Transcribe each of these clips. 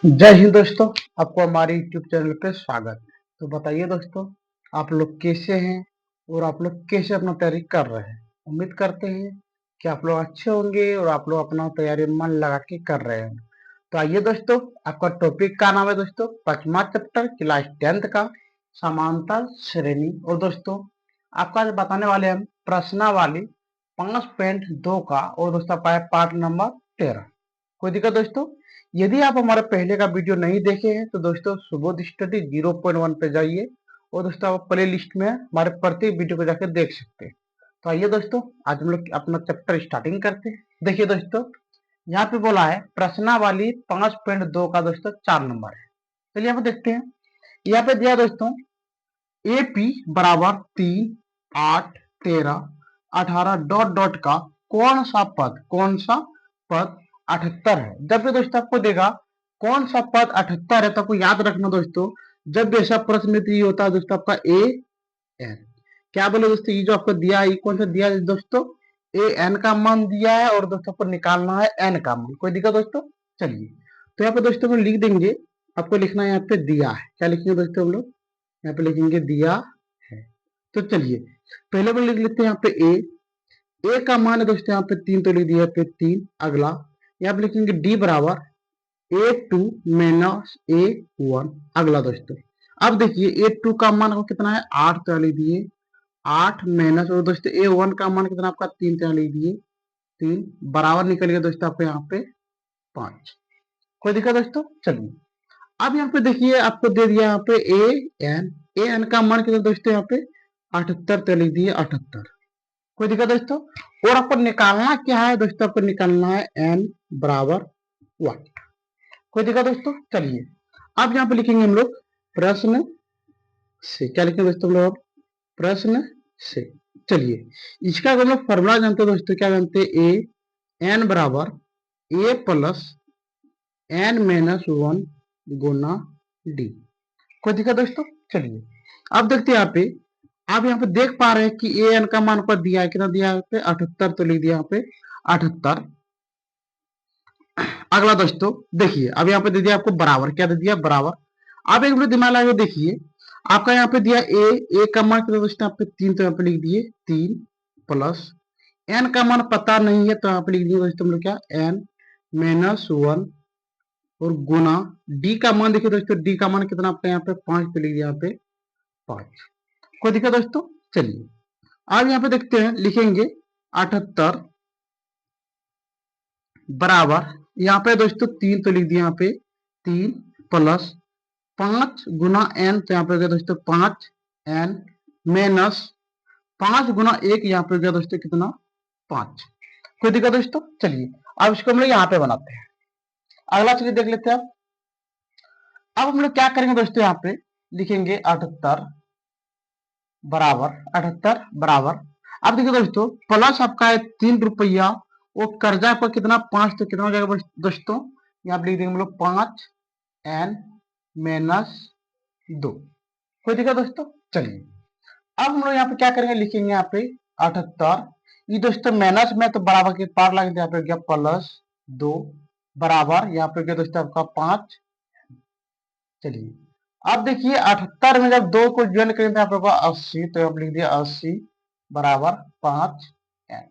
जय हिंद दोस्तों। आपको हमारे YouTube चैनल पे स्वागत है। तो बताइए दोस्तों, आप लोग कैसे हैं और आप लोग कैसे अपना तैयारी कर रहे हैं। उम्मीद करते हैं कि आप लोग अच्छे होंगे और आप लोग अपना तैयारी मन लगा के कर रहे हैं। तो आइए दोस्तों, आपका टॉपिक का नाम है दोस्तों 5वां चैप्टर क्लास 10th का समांतर श्रेणी। और दोस्तों आपका आज बताने वाले हम प्रश्नावली 5.2 का और दोस्तों पार्ट नंबर 13। कोई दिक्कत दोस्तों? यदि आप हमारे पहले का वीडियो नहीं देखे हैं तो दोस्तों सुबोध स्टडी 0.1 पे जाइए और दोस्तों आप प्ले लिस्ट में हमारे प्रत्येक वीडियो को जाकर देख सकते हैं। तो आइए दोस्तों, आज हम लोग अपना चैप्टर स्टार्टिंग करते हैं। देखिए दोस्तों, यहाँ पे बोला है प्रश्नावली 5.2 का दोस्तों 4 नंबर है। चलिए यहाँ पे देखते हैं। यहाँ पे दिया दोस्तों ए पी बराबर 3, 8, 13, 18 डॉट डॉट का कौन सा पद 78 है। जब भी दोस्तों आपको देगा कौन सा पद 78 है तो आपको याद रखना दोस्तों, जब भी ऐसा प्रश्न में ये होता है दोस्तों आपका ए एन। क्या बोले दोस्तों, ये जो आपको दिया है ये कौन सा दिया है दोस्तों, ए एन का मान दिया है और दोस्तों आपको निकालना है एन का मान। कोई दिक्कत दोस्तों? चलिए, तो यहाँ पे दोस्तों हम लिख देंगे। आपको लिखना है यहाँ पे दिया है। क्या लिखेंगे दोस्तों हम लोग? यहाँ पे लिखेंगे दिया है। तो चलिए पहले पर लिख लेते हैं यहाँ पे ए का मान है दोस्तों यहाँ पे 3, तो लिख दिया पे 3। अगला यहाँ पे लिखेंगे डी बराबर A2 माइनस A1। अगला दोस्तों अब देखिए A2 का मान आपको कितना है 8, तो लिख दिए 8 माइनस, और दोस्तों A1 का मान कितना आपका 3, तो लिख दिए 3 बराबर निकल गया दोस्तों आपको यहाँ पे 5। कोई दिक्कत दोस्तों? चलिए अब यहाँ पे देखिए आपको दे दिया यहाँ पे ए एन का मान कितना दोस्तों यहाँ पे 78, तो लिख दिए 78। कोई दिक्कत दोस्तों? और आपको निकालना क्या है दोस्तों, आपको निकालना है एन बराबर 1। कोई दिक्कत दोस्तों? चलिए अब यहाँ पे लिखेंगे हम लोग प्रश्न से। क्या लिखेंगे दोस्तों हम लोग? प्रश्न से। चलिए इसका अगर हम लोग फॉर्मूला जानते हैं दोस्तों, क्या जानते हैं? ए एन बराबर ए प्लस एन माइनस 1 गुना डी। कोई दिक्कत दोस्तों? चलिए अब देखते हैं यहाँ पे। आप यहाँ पे देख पा रहे हैं कि ए एन का मान पर दिया है, कितना दिया है यहाँ पे 78, तो लिख दिया यहाँ पे 78। अगला दोस्तों देखिए अब यहाँ पे दे दिया आपको बराबर। क्या दे दिया? बराबर। अब एक मिनट दिमाग लगा के देखिए, आपका यहाँ पे दिया ए का मान कितना दोस्तों यहाँ पे 3, तो यहाँ पे लिख दिए 3 प्लस एन का मान पता नहीं है तो यहाँ पे लिख दिए दोस्तों हम लोग क्या एन माइनस 1 और गुना डी का मान। देखिए दोस्तों डी का मान कितना आपका यहाँ पे 5, पे लिख दिया यहाँ पे 5। कोई दिक्कत दोस्तों? चलिए अब यहाँ पे देखते हैं, लिखेंगे 78 बराबर यहाँ पे दोस्तों 3, तो लिख दिया यहाँ पे 3 प्लस 5 गुना एन, तो यहाँ पे हो गया दोस्तों 5 एन माइनस 5 गुना 1, यहाँ पे हो गया दोस्तों कितना 5। कोई दिक्कत दोस्तों? चलिए अब इसको हम लोग यहाँ पे बनाते हैं। अगला चलिए देख लेते हैं। अब हम लोग क्या करेंगे दोस्तों, यहाँ पे लिखेंगे 78 बराबर। अब देखिए दोस्तों प्लस आपका है 3 रुपया, वो कर्जा आपका कितना 5, तो कितना हो जाएगा दोस्तों, यहाँ पे लिख देंगे हम लोग 5 एन माइनस 2। कोई दिक्कत दोस्तों? चलिए अब हम लोग यहाँ पे क्या करेंगे, लिखेंगे यहाँ पे 78, ये दोस्तों माइनस में तो बराबर के पार लगे, यहाँ पे हो गया +2 बराबर, यहाँ पे हो गया दोस्तों आपका 5। चलिए अब देखिए 78 में जब 2 को ज्वाइन करेंगे आप लोग 80, तो आप लिख दिया 80 बराबर 5 एन।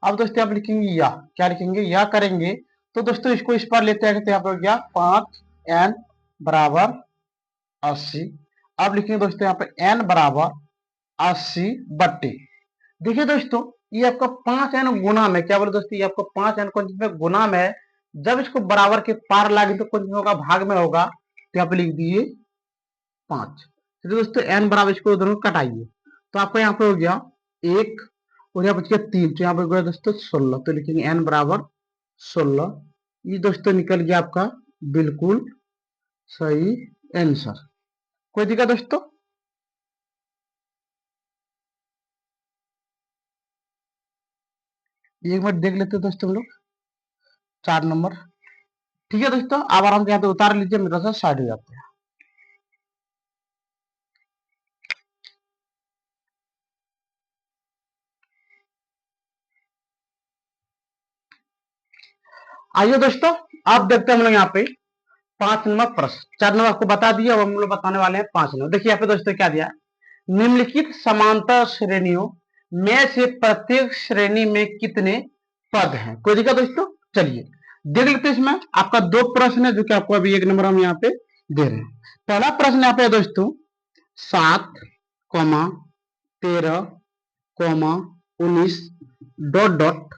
अब दोस्तों आप लिखेंगे या, क्या लिखेंगे? या करेंगे तो दोस्तों इसको इस पर लेते हैं, तो यहाँ पर गया 5 एन बराबर 80। अब लिखेंगे दोस्तों यहाँ पे एन बराबर 80 बट्टे, देखिए दोस्तों ये आपका 5 एन गुना में, क्या बोले दोस्तों, ये आपको 5 एन कौन चीज में गुना में, जब इसको बराबर के पार लागे तो कौन चीज में होगा? भाग में होगा, तो यहाँ पे लिख दिए 5। तो दोस्तों एन बराबर इसको दोनों कटाइए, तो आपको यहाँ पे हो गया 1 और यहाँ बच गया 3, तो यहाँ पे हो गया दोस्तों 16, तो लिखेंगे एन बराबर 16। ये दोस्तों निकल गया आपका बिल्कुल सही आंसर। कोई दिक्कत दोस्तों? एक मिनट देख लेते हैं दोस्तों हम लोग 4 नंबर। ठीक है दोस्तों, अब आराम से यहाँ पे उतार लीजिए, मेरा सा साइड हो जाते हैं। आइए दोस्तों अब देखते हैं हम लोग यहाँ पे 5 नंबर प्रश्न, 4 नंबर आपको बता दिया, अब हम लोग बताने वाले हैं 5 नंबर। देखिए यहाँ पे दोस्तों क्या दिया, निम्नलिखित समांतर श्रेणियों में से प्रत्येक श्रेणी में कितने पद हैं। कोई दिक्कत दोस्तों, चलिए देख लेते हैं। इसमें आपका 2 प्रश्न है जो कि आपको अभी 1 नंबर हम यहाँ पे दे रहे हैं। पहला प्रश्न यहाँ पे है दोस्तों 7, 13, 19 डॉट डॉट,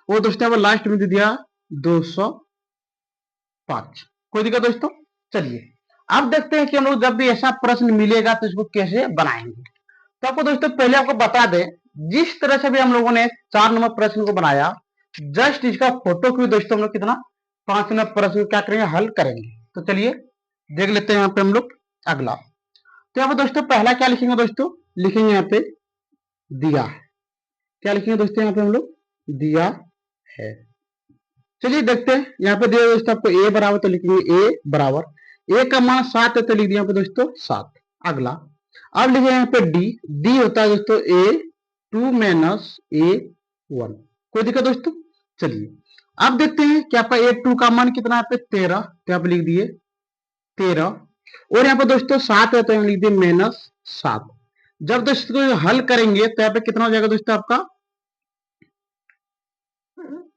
वो दोस्तों लास्ट में दे दिया 205। कोई दिक्कत दोस्तों, चलिए अब देखते हैं कि हम लोग जब भी ऐसा प्रश्न मिलेगा तो इसको कैसे बनाएंगे। तो आपको दोस्तों पहले आपको बता दें, जिस तरह से भी हम लोगों ने 4 नंबर प्रश्न को बनाया, जस्ट इसका फोटो को दोस्तों हम लोग कितना 5 नंबर प्रश्न क्या करेंगे, हल करेंगे। तो चलिए देख लेते हैं यहाँ पे हम लोग अगला। तो यहाँ पे दोस्तों पहला क्या लिखेंगे दोस्तों, लिखेंगे यहाँ पे दिया है। क्या लिखेंगे दोस्तों यहाँ पे हम लोग, दिया है। चलिए देखते हैं, यहाँ पे दिया दोस्तों आपको ए बराबर, तो लिखेंगे ए बराबर, ए का मान 7 है तो लिख दिया यहाँ पे दोस्तों 7। अगला अब लिखे यहाँ पे डी, डी होता है दोस्तों A2 माइनस A1। कोई दिक्कत दोस्तों, चलिए अब देखते हैं कि आपका A2 का मान कितना है पे 13, तो यहाँ पे लिख दिए 13, और यहाँ पे दोस्तों 7 है तो यहाँ लिख दिए -7। जब दोस्तों हल करेंगे तो यहाँ पे कितना हो जाएगा दोस्तों आपका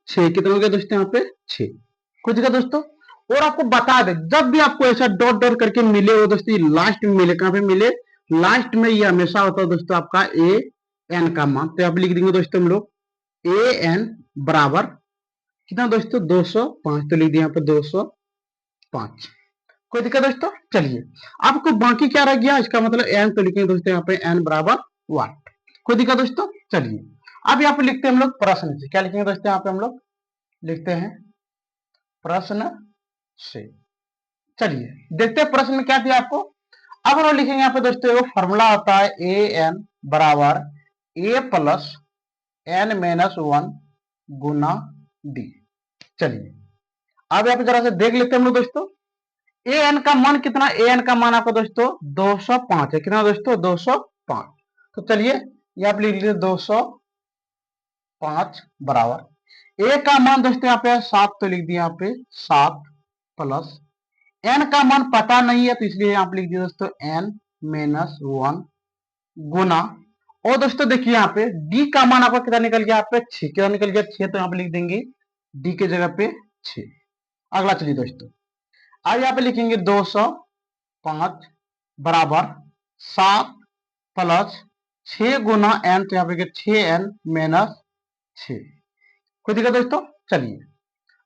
6, कितना हो गया दोस्तों यहाँ पे 6। कुछ दिक्कत दोस्तों, और आपको बता दे जब भी आपको ऐसा डॉट डॉट करके मिले वो दोस्तों लास्ट में मिले, कहां पे मिले, लास्ट में, ये हमेशा होता है दोस्तों आपका ए एन का मान। तो आप लिख देंगे दोस्तों हम लोग ए एन बराबर कितना दोस्तों 205, तो लिख दिया यहाँ पे 205। कोई दिक्कत दोस्तों, चलिए आपको बाकी क्या रह गया, इसका मतलब एन, तो लिखेंगे दोस्तों यहाँ पे एन बराबर 1। कोई दिक्कत दोस्तों, चलिए अब यहाँ पे लिखते हैं हम लोग प्रश्न से। क्या लिखेंगे दोस्तों, यहाँ पे हम लोग लिखते हैं प्रश्न से। चलिए देखते हैं प्रश्न में क्या दिया आपको। अब हम लिखेंगे यहाँ पे दोस्तों वो फॉर्मूला होता है ए एन बराबर ए प्लस एन माइनस 1 गुना डी। चलिए अब यहाँ पे जरा से देख लेते हैं हम लोग दोस्तों, ए एन का मान कितना, ए एन का मान आपका दोस्तों 205 है। कितना दोस्तों 205। तो चलिए यहाँ पे लिख लीजिए 205 बराबर ए का मान दोस्तों यहाँ पे 7, तो लिख दिया यहाँ पे 7 प्लस एन का मान पता नहीं है तो इसलिए यहाँ पे लिख दिया दोस्तों एन माइनस 1 गुना, और दोस्तों देखिए यहाँ पे डी का मान आपका कितना निकल गया, यहाँ पे 6, कितना निकल गया 6, तो यहाँ पे लिख देंगे डी के जगह पे 6। अगला चलिए दोस्तों, अब यहाँ पे लिखेंगे 205 बराबर 7 प्लस 6 गुना एन, तो यहाँ पे 6n माइनस 6। कोई दिक्कत दोस्तों, चलिए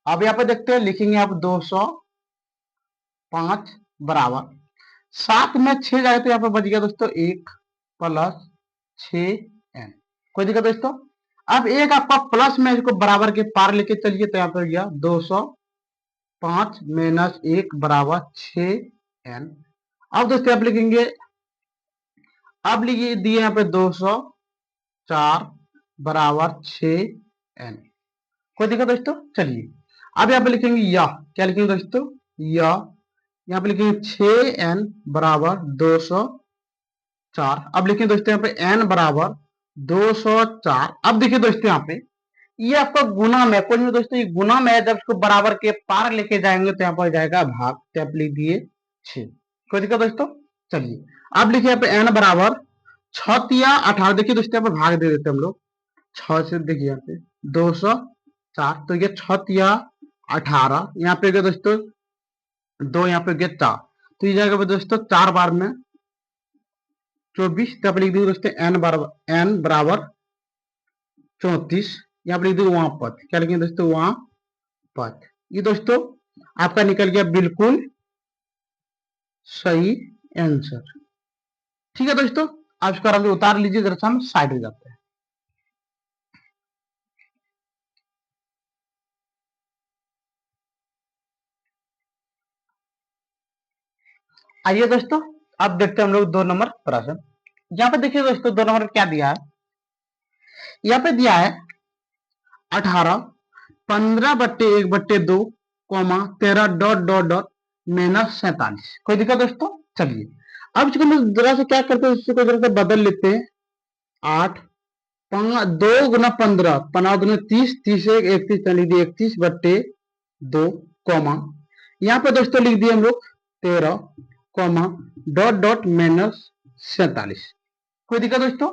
अब यहाँ पे देखते हैं, लिखेंगे आप 205 बराबर 7 में 6 जाए तो यहाँ पे बच गया दोस्तों 1 प्लस 6n। कोई दिक्कत दोस्तों, अब एक आपका प्लस में इसको बराबर के पार लेके चलिए, तो यहाँ पे गया 205 माइनस 1 बराबर 6n। अब दोस्तों आप लिखेंगे, अब लिखिए दिए यहाँ पे 204 बराबर 6n। कोई दिक्कत दोस्तों, चलिए अब यहाँ पे लिखेंगे या, क्या लिखेंगे दोस्तों या, यहाँ पे लिखेंगे 6n बराबर 204। अब लिखेंगे दोस्तों यहाँ पे n बराबर 204। अब देखिए दोस्तों यहाँ पे ये आपका गुना में, कोई नहीं दोस्तों ये गुना में है, जब इसको बराबर के पार लेके जाएंगे तो यहाँ पर जाएगा भाग, तो आप लिख दिए 6। कोई दिक्कत दोस्तों, चलिए अब लिखिए यहाँ पे n बराबर 6 या 18। देखिए दोस्तों यहाँ पे भाग दे देते हम लोग 6 से, देखिए यहाँ पे 204, तो ये 6 या 18, यहाँ पे गया दोस्तों 2, यहाँ पे गया 4, तो ये जाएगा दोस्तों 4 बार में 24। तब लिख दी दोस्तों n बराबर 34, यहाँ पे लिख दी वहां पद, क्या लिखेंगे दोस्तों वहां पद। ये दोस्तों आपका निकल गया बिल्कुल सही आंसर। ठीक है दोस्तों, अब इसको आराम से उतार लीजिए, जरा हम साइड हो जाते हैं। आइए दोस्तों अब देखते हैं हम लोग 2 नंबर प्रश्न। यहाँ पे देखिए दोस्तों 2 नंबर क्या दिया है, यहाँ पे दिया है 18 15/1/2 13 डॉट डॉट डॉट माइनस 47। कोई दिक्कत दोस्तों, चलिए अब इसको हम जरा से क्या करते हैं, इसको जरा से बदल लेते हैं। 8 2 गुना 15 15 दूनी 30 30 1 31, 31/2 कॉमा यहाँ पे दोस्तों लिख दिए हम लोग 13 कॉमा डॉट डॉट माइनस 47। कोई दिक्कत दोस्तों?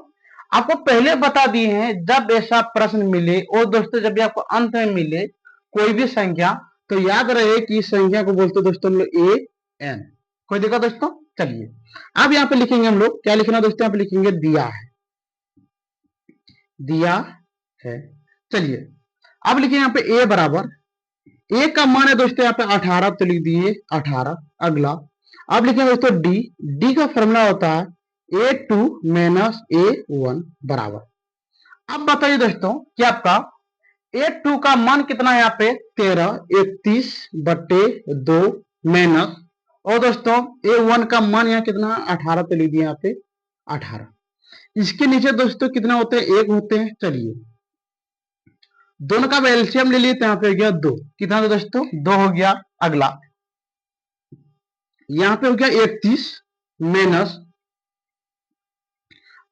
आपको पहले बता दिए हैं जब ऐसा प्रश्न मिले और दोस्तों जब भी आपको अंत में मिले कोई भी संख्या, तो याद रहे कि इस संख्या को बोलते दोस्तों हम लोग ए एन। कोई दिक्कत दोस्तों? चलिए अब यहाँ पे लिखेंगे हम लोग, क्या लिखना दोस्तों? यहाँ पे लिखेंगे दिया है, दिया है। चलिए अब लिखेंगे यहाँ पे ए बराबर, ए का मान है दोस्तों यहाँ पे 18, तो लिख दिए 18। अगला अब लिखेंगे दोस्तों डी, डी का फॉर्मूला होता है A2 माइनस A1 बराबर। अब बताइए दोस्तों कि आपका A2 का मान कितना है? यहाँ पे 13, 31/2 माइनस, और दोस्तों A1 का मान यहाँ कितना? 18, तो लिख दिया यहाँ पे 18। इसके नीचे दोस्तों कितना होते हैं? 1 होते हैं। चलिए दोनों का एलसीएम ले लिए, तो यहाँ पे हो गया 2। कितना था दोस्तों? 2 हो गया। अगला यहाँ पे हो गया 31 माइनस,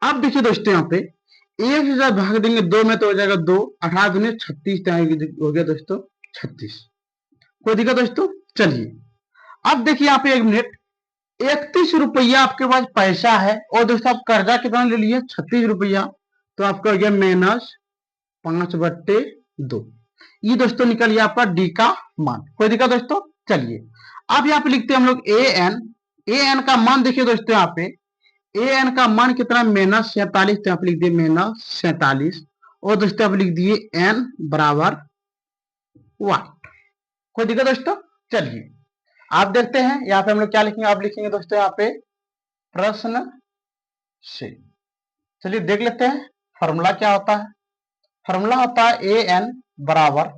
अब देखिए दोस्तों यहाँ पे 1 से जब भाग देंगे 2 में तो हो जाएगा 2, 18 दूनी 36, हो गया दोस्तों 36। कोई दिक्कत दोस्तों? चलिए अब देखिए यहाँ पे 1 मिनट, 31 रुपया आपके पास पैसा है और दोस्तों आप कर्जा कितना ले लिए? 36 रुपया, तो आपका हो गया माइनस 5/2। ये दोस्तों निकल गया आपका डी का मान। कोई दिक्कत दोस्तों? चलिए अब यहाँ पे लिखते हैं हम लोग ए एन, ए एन का मान देखिए दोस्तों यहाँ पे ए एन का मान कितना? -47, तो यहाँ पे लिख दिए -47, और दोस्तों आप लिख दिए एन बराबर 1। कोई दिक्कत दोस्तों? चलिए आप देखते हैं यहाँ पे हम लोग क्या लिखेंगे। आप लिखेंगे दोस्तों यहाँ पे प्रश्न से। चलिए देख लेते हैं फॉर्मूला क्या होता है। फॉर्मूला होता है ए एन बराबर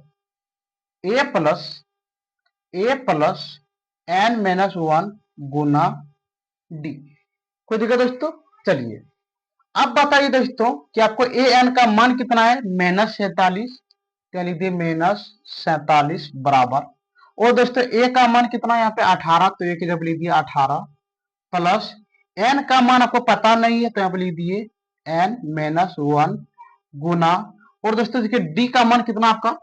ए प्लस एन माइनस 1 गुना डी। कोई दिक्कत दोस्तों? चलिए अब बताइए दोस्तों कि आपको ए एन का मान कितना है? -47, क्या लिख दिए? -47 बराबर, और दोस्तों ए का मान कितना है यहाँ पे? 18, तो ए की जब लिख दिए 18, प्लस एन का मान आपको पता नहीं है, तो यहाँ पे लिख दिए एन माइनस 1 गुना, और दोस्तों देखिए डी का मान कितना आपका?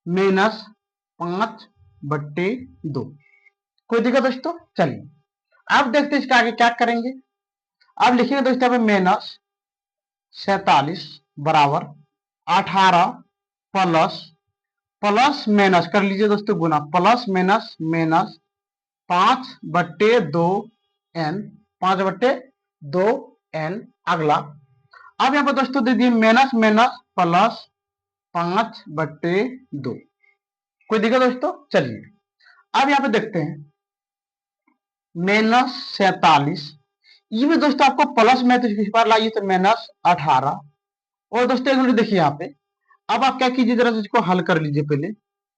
-5/2। कोई दिक्कत दोस्तों? चलिए अब देखते हैं इसका आगे क्या करेंगे। अब लिखेंगे दोस्तों यहाँ पे -47 बराबर 18 प्लस माइनस कर लीजिए दोस्तों गुना, plus minus minus 5/2 N, 5/2 N. अगला अब यहाँ पर दोस्तों दे दिए माइनस माइनस प्लस 5/2। कोई दिक्कत दोस्तों? चलिए अब यहाँ पे देखते हैं -47, ये भी दोस्तों आपको प्लस में तो इस बार लाइए तो -18, और दोस्तों एक मिनट देखिए यहाँ पे, अब आप क्या कीजिए जरा इसको हल कर लीजिए पहले।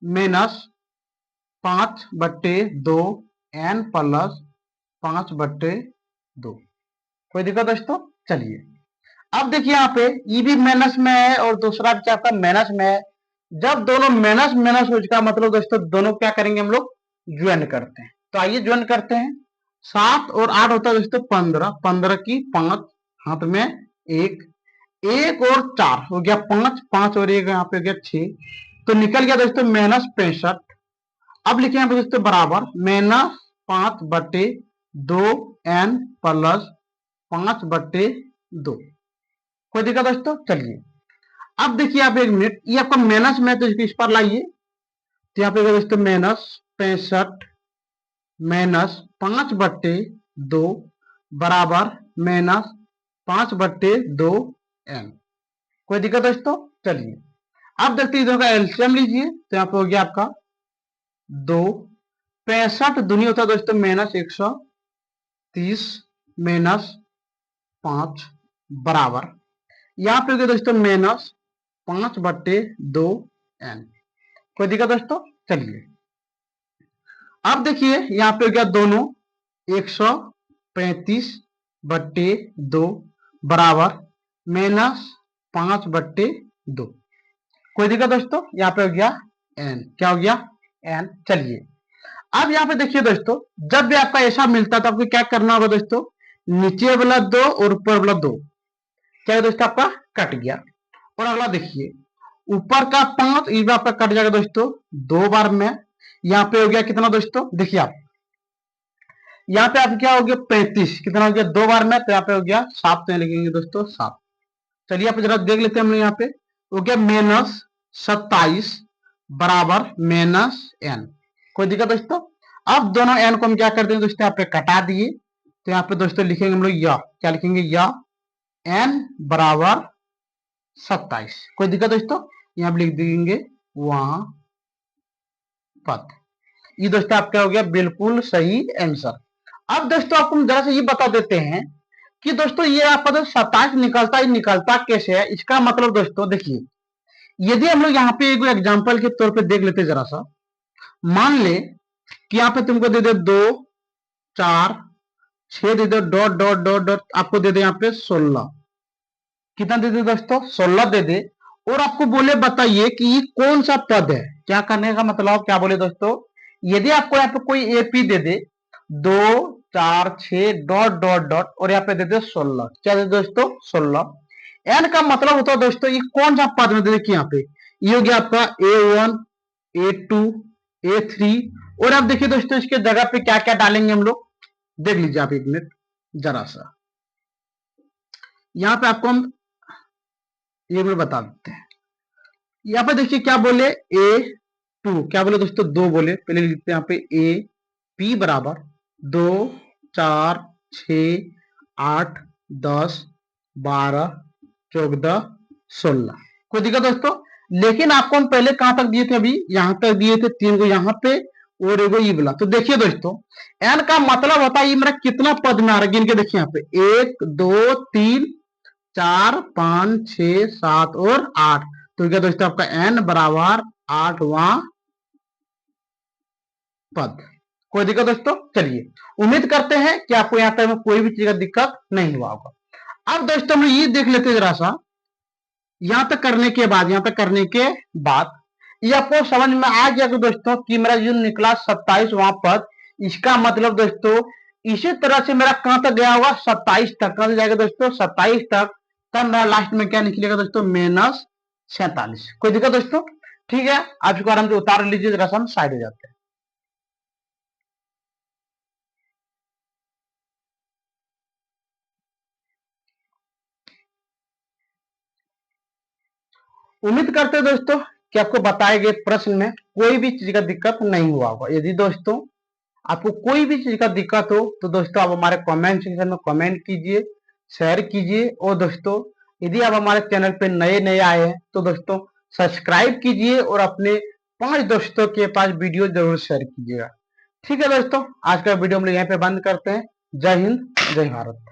-5/2 एन प्लस 5/2। कोई दिक्कत दोस्तों? चलिए अब देखिए यहाँ पे ये भी माइनस में है और दूसरा क्या आपका माइनस में है। जब दोनों माइनस माइनस हो जाएगा मतलब दोस्तों दोनों क्या करेंगे हम लोग? ज्वाइन करते हैं। तो आइए ज्वाइन करते हैं। 7 और 8 होता है दोस्तों 15, 15 की 5 हाथ में 1, 1 और 4 हो गया 5, 5 और 1 यहाँ पे हो गया 6, तो निकल गया दोस्तों -65। अब लिखे यहाँ पे दोस्तों बराबर -5/2 एन प्लस 5/2। कोई दिक्कत दोस्तों? चलिए अब देखिए आप 1 मिनट, ये आपका माइनस में तो इस पर लाइए, तो यहाँ पे दोस्तों -65 माइनस 5/2 बराबर -5/2 एन। कोई दिक्कत दोस्तों? चलिए अब देखते हैं दोनों का एलसीएम लीजिए, तो यहाँ पे हो गया आपका 2, 65 दूनी होता है दोस्तों -130 माइनस 5 बराबर, यहाँ पे हो गया दोस्तों -5/2 एन। कोई दिक्कत दोस्तों? चलिए अब देखिए यहाँ पे हो गया दोनों 135/2 बराबर -5/2। कोई दिक्कत दोस्तों? यहाँ पे हो गया एन, क्या हो गया? एन। चलिए अब यहाँ पे देखिए दोस्तों जब भी आपका ऐसा मिलता है तो आपको क्या करना होगा दोस्तों? नीचे वाला 2 और ऊपर वाला 2 क्या है दोस्तों? आपका कट गया। और अगला देखिए ऊपर का 5 ये भी आपका कट जाएगा दोस्तों 2 बार में, यहाँ पे हो गया कितना दोस्तों, देखिए आप यहाँ पे आप क्या हो गया 35, कितना हो गया 2 बार में, तो यहाँ पे हो गया 7, तो यहाँ लिखेंगे दोस्तों 7। चलिए आप जरा देख लेते हैं हम लोग, यहाँ पे हो गया -27 बराबर -n। कोई दिक्कत दोस्तों। अब दोनों n को हम क्या कर देंगे दोस्तों, यहाँ पे कटा दिए, तो यहाँ पे दोस्तों लिखेंगे हम लोग या, क्या लिखेंगे या n बराबर 27। कोई दिक्कत दोस्तों, यहाँ पे लिख देंगे वहां पद। ये दोस्तों आपका हो गया बिल्कुल सही आंसर। अब दोस्तों आपको हम जरा से ये बता देते हैं कि दोस्तों ये आपका तो 27 निकलता ही निकलता कैसे है। इसका मतलब दोस्तों देखिए, यदि हम लोग यहाँ पे एक एग्जांपल के तौर पे देख लेते जरा सा, मान ले कि यहाँ पे तुमको दे दे 2 4 6 दे दे डॉट डॉट डॉट डॉट, आपको दे दे यहाँ पे 16, कितना दे दे दोस्तों 16 दे दे, और आपको बोले बताइए कि ये कौन सा पद है। क्या करने का मतलब, क्या बोले दोस्तों, यदि आपको यहाँ पे कोई एपी दे दे 2 4 6 डॉट डॉट डॉट और यहाँ पे दे दे 16, क्या दे दोस्तों 16, एन का मतलब होता है दोस्तों ये कौन सा पद में, देखिए यहाँ पे ये हो गया आपका A1 A2 A3, और आप देखिए दोस्तों इसके जगह पे क्या क्या डालेंगे हम लोग, देख लीजिए आप एक मिनट जरा सा, यहाँ पे आपको हम ये भी बता देते हैं। यहाँ पे देखिए क्या बोले A2, क्या बोले दोस्तों 2 बोले, पहले लिखते हैं यहाँ पे A P बराबर 2 4 6 8 10 12 14 16। कोई दिक्कत दोस्तों। लेकिन आपको हम पहले कहां तक दिए थे, अभी यहां तक दिए थे 3 को यहाँ पे और एगो ये बोला। तो देखिए दोस्तों एन का मतलब होता है ये मेरा कितना पद में आ रहा है, गिन के देखिए यहाँ पे 1 2 3 4 5 6 7 और 8। तो क्या दोस्तों आपका एन बराबर 8वां पद। कोई दिक्कत दोस्तों। चलिए उम्मीद करते हैं कि आपको यहाँ तक में कोई भी चीज का दिक्कत नहीं हुआ होगा। अब दोस्तों हम ये देख लेते जरा सा, यहाँ तक करने के बाद ये आपको समझ में आ गया कि दोस्तों कि मेरा जो निकला 27वां पद, इसका मतलब दोस्तों इसी तरह से मेरा कहां तक गया होगा 27 तक, कहां जाएगा दोस्तों 27 तक, तब मेरा लास्ट में क्या निकलेगा दोस्तों -47। कोई दिक्कत दोस्तों। ठीक है, आप इसको आराम से उतार लीजिए, जरा सा हम साइड हो जाते हैं। उम्मीद करते हैं दोस्तों कि आपको बताए गए प्रश्न में कोई भी चीज का दिक्कत नहीं हुआ होगा। यदि दोस्तों आपको कोई भी चीज का दिक्कत हो तो दोस्तों आप हमारे कमेंट सेक्शन में कमेंट कीजिए, शेयर कीजिए, और दोस्तों यदि आप हमारे चैनल पे नए नए आए हैं तो दोस्तों सब्सक्राइब कीजिए और अपने 5 दोस्तों के पास वीडियो जरूर शेयर कीजिएगा। ठीक है दोस्तों, आज का वीडियो हम लोग यहीं पे बंद करते हैं। जय हिंद, जय भारत।